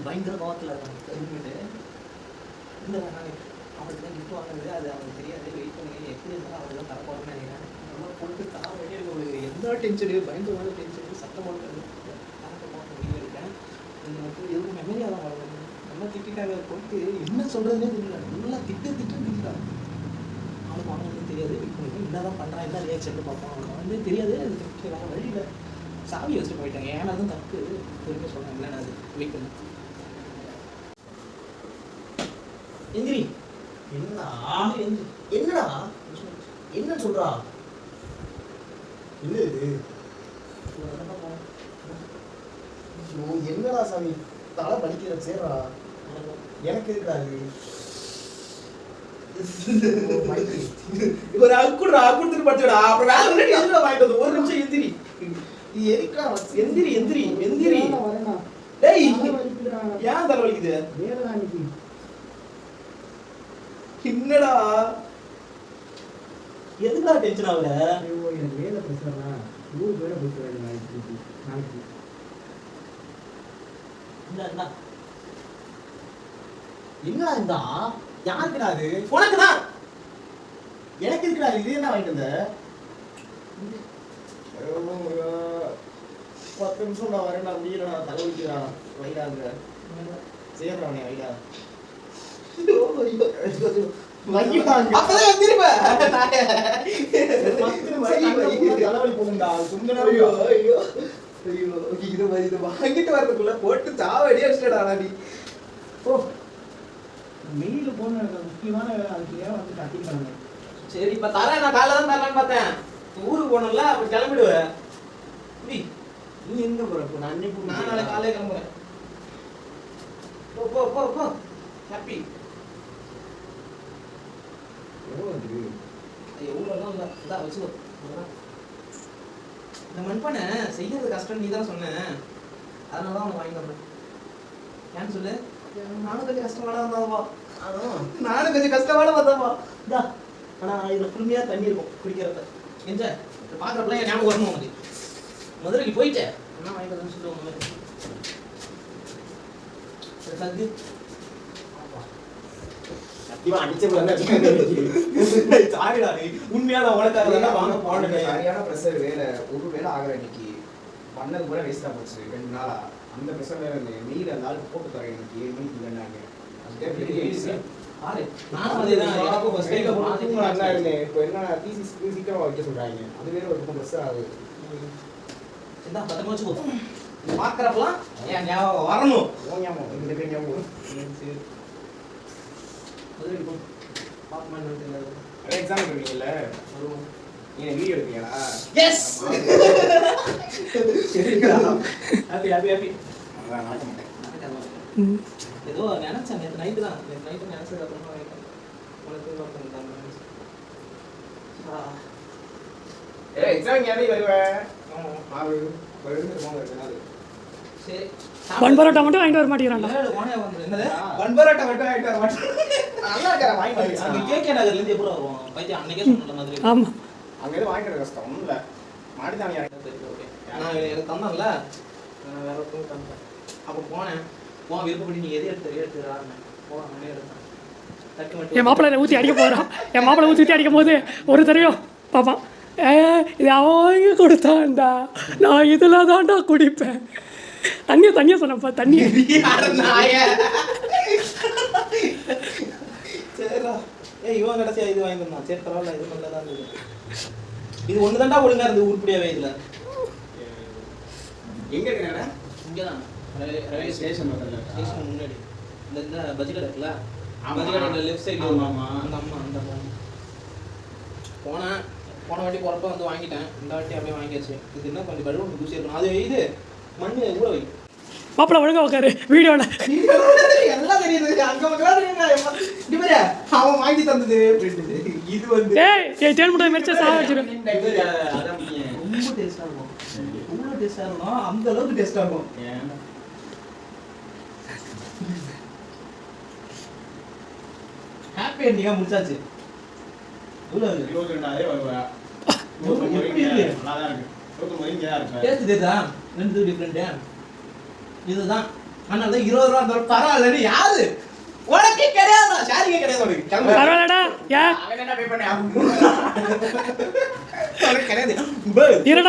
பயங்கர கோவத்தில் இருக்காங்க. இந்த அவருக்கு தான் கிஃப்ட் வாங்குறது, அது அவங்களுக்கு தெரியாது. வெயிட் பண்ணி எப்படி இருந்தாலும் அவருக்கு தான் தரப்போறேன்னு நினைக்கிறேன். நல்லா போட்டு தர வேண்டிய உங்களுக்கு எந்த டென்ஷனு பயங்கரமான டென்ஷனு சத்தம் போட்டு தரப்போ வீடியோ இருக்கேன். நீங்கள் வந்து எதுவும் மெமரியாக தான் வளர்க்கணும். நல்லா திட்டாங்க போட்டு என்ன சொல்கிறதுனே தெரியல. நல்லா திட்டுறாங்க. அவனுக்கு வாங்கினது தெரியாது. வெயிட் பண்ணி என்ன தான் பண்ணுறான், என்ன ரியாக்ஷன் பார்ப்போம். அவனுக்கு வந்து தெரியாது. அது வேறு வழியில் சாவி வச்சுட்டு போயிட்டாங்க. ஏன்னா தான் தப்பு திரும்ப சொல்கிறேன். இல்லைன்னா அது வெயிட் பண்ணு. எந்திரி. என்னடா என்ன சொல்றா? என்ன இது? என்னடா சாமி தலை படிக்கிற சேர்றா. எனக்கு இருக்காது. ஒரு அக்குடுறா கொடுத்துட்டு படிச்சடா. அப்புறம் வேலை முன்னாடி எதுல வாங்கிட்டு வந்து ஒரு நிமிஷம் எந்திரி. எந்திரி. டேய் ஏன் தலை வலிக்குது? என்னடா எதுக்குடா டென்ஷன் ஆகுற? எனக்கு வேலை பிரச்சனை. ஊருக்கு வேலை போயிட்டு நாளைக்கு. என்னடா இருந்தா யாருக்குடா அது? உனக்கு தான். எனக்கு இருக்குடா. இது என்ன வாங்கிட்டு வந்த? 10 நிமிஷம் நான் வரேன். நான் முடியலடா. தலைவலிக்குடா. வைடாங்க சேர்றா. வைடா. அப்பதான் திரும்ப இது வாங்கிட்டு வரதுக்குள்ள போட்டு சாவடி அடிச்சிட்டா நீ. மெயில போன முக்கியமான அதுக்கு ஏன் வந்து கட்டிக்கிறாங்க. சரி இப்ப தரேன். நான் காலைல தான் தரலான்னு பார்த்தேன். ஊருக்கு போகணும்ல, அப்ப கிளம்பிடுவேன். நீ எங்க போற? நான் நாளை காலையில கிளம்புறேன். போ ஹாப்பி. எவ்வளோலாம் இல்லை. இதான் வச்சுக்கோ. இந்த மண்பானை செய்யறது கஷ்டம் நீ தான் சொன்ன. அதனால தான் அவனை வாங்கி தரேன். ஏன்னு சொல்லு. நானும் கொஞ்சம் கஷ்டமான வந்தாவா. ஆனால் இதில் குளுமையாக தண்ணி இருக்கும் குடிக்கிறத. என்ஜாய் பார்க்குறப்பெல்லாம் என் ஞாபகம் வரணும். உனக்கு மதுரைக்கு போயிட்டேன். என்ன வாங்கி தரேன்னு சொல்லுவாங்க. சரி உண்மையான சரியான ப்ரெஷர் வேலை. ஒரு வேலை ஆகிற இன்னைக்கு பண்ணது கூட வேஸ்டா போச்சு. 2 நாளா அந்த ப்ரெஷர் வேலை மீறி அந்த ஆளுக்கு போட்டு தரேன். இன்னைக்கு 7 மணிக்கு வேண்டாங்க. இப்போ என்ன தீசி சீக்கிரமா வைக்க சொல்றாங்க. அது வேற ஒரு பக்கம் ப்ரெஷர் ஆகுது. பாக்குறப்பெல்லாம் என் ஞாபகம் வரணும். எக்ஸாம் இருக்கீங்கல்ல, நீங்க வீடியோ எடுப்பீங்களா? எஸ். Happy happy happy. நான் மாட்ட மாட்டேன். ஏதோ நினைச்சேன். நேற்று நைட்டு தான். நேற்று நைட்டு நினைச்சது அப்புறமா உனக்கு எக்ஸாம் யாரே வருவேன். சரி ஒன் பரோட்டா மட்டும் வாங்கிட்டு வர மாட்டேங்கிறாங்க. என்னது ஒன் பரோட்டா மட்டும் வாங்கிட்டு வர மாட்டேன். நல்லா இருக்கற வாங்கி வந்து அங்க கேகே நகர்ல இருந்து எப்போ வருவோம்? பைத்தியம் அன்னைக்கே சொன்னல மாதிரி. ஆமா அங்க இருந்து வாங்கிட்டு கஷ்டம் ஒண்ணும் இல்ல. மாடி தானே இறக்குறது. ஓகே நான் எனக்கு தந்தான்ல. நான் வேற ஒருத்தங்க தந்தேன். அப்ப போனேன். விருப்பப்படி நீ எதை எடுத்துறான்னு போறேன். நானே எடுத்தேன். தட்டி மட்டும் என் மாப்பிள்ளை ஊற்றி அடிக்க போகிறான். என் மாப்பிள்ளை ஊற்றி அடிக்கும் போது ஒரு தரையும் பாப்பான். இது அவங்க கொடுத்தான்டா, நான் இதில் தான்டா குடிப்பேன். தண்ணியை சொன்னப்பா தண்ணியை. சரிடா. இவன் கடைசியா இது வாங்கி தந்தான். சரி பரவாயில்ல, இது நல்லா தான் இருந்தது. இது ஒன்று தான்டா ஒழுங்கா இருந்து உருப்படியாவே இதில். எங்க இருக்கிற? இங்கே தான் ரயில்வே ஸ்டேஷன் முன்னாடி இந்த பஜ்ஜி கடை இருக்குல்ல, பஜ்ஜி கடை லெஃப்ட் சைடில். ஆமாம் அந்த அம்மா போன வாட்டி போகிறப்ப வந்து வாங்கிட்டேன். இந்த வாட்டி அப்படியே வாங்கியாச்சு. இது என்ன கொஞ்சம் பழுவு தூசி இருக்கணும். அது இது மண் ஊற வை. மாப்பிள்ளை ஒழுங்கா உட்காரு வீடியோவில். எல்லாம் தெரியுது. அங்கே மக்களாக தெரியுங்க. அவன் வாங்கி தந்தது இது வந்து தேன் முட்டை மிரிச்சா சாக வச்சிடும். ரொம்ப டேஸ்டாக இருக்கும். எவ்வளோ டேஸ்டாக இருக்கும், அந்த அளவுக்கு டேஸ்டாக இருக்கும். ஹாப்பி எண்டிங்காக முடிச்சாச்சு. எவ்வளோ அது 22,000 வருவேன். எப்படி இருக்கு? நல்லா தான் இருக்கு. 29 இங்கே தான் இருப்பேன். டேஸ்ட் தெரியுதா? ரெண்டு டிஃப்ரெண்ட்டு இதுதான். அதனால தான் 20 ரூபா இருந்தாலும் பரவாயில்லன்னு யாரு உனக்கே கிடையாதுடா, ஷேரிங்கே கிடையாது உனக்கு. கிளம்பு. பரவாயில்லடா ஏன் அவன் என்ன பே பண்ணி உனக்கு கிடையாது. இருடா